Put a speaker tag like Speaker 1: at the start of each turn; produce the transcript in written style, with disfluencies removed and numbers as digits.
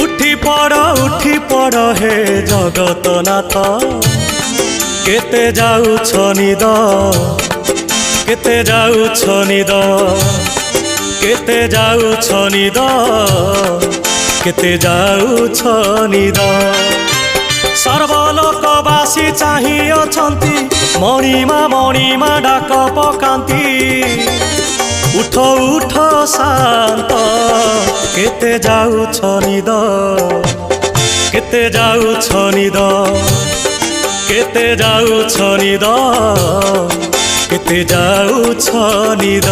Speaker 1: उठी पड़ हे जगतनाथ केते जाउछ निद केते जाउछ निद केते जाउछ निद केते जाउछ निद सर्वलोकवासी चाहि अछंती मणिमा डाक पकांती उठ उठ शांत केते जाउछ निद केते जाउछ निद केते जाउछ निद केते जाउछ निद।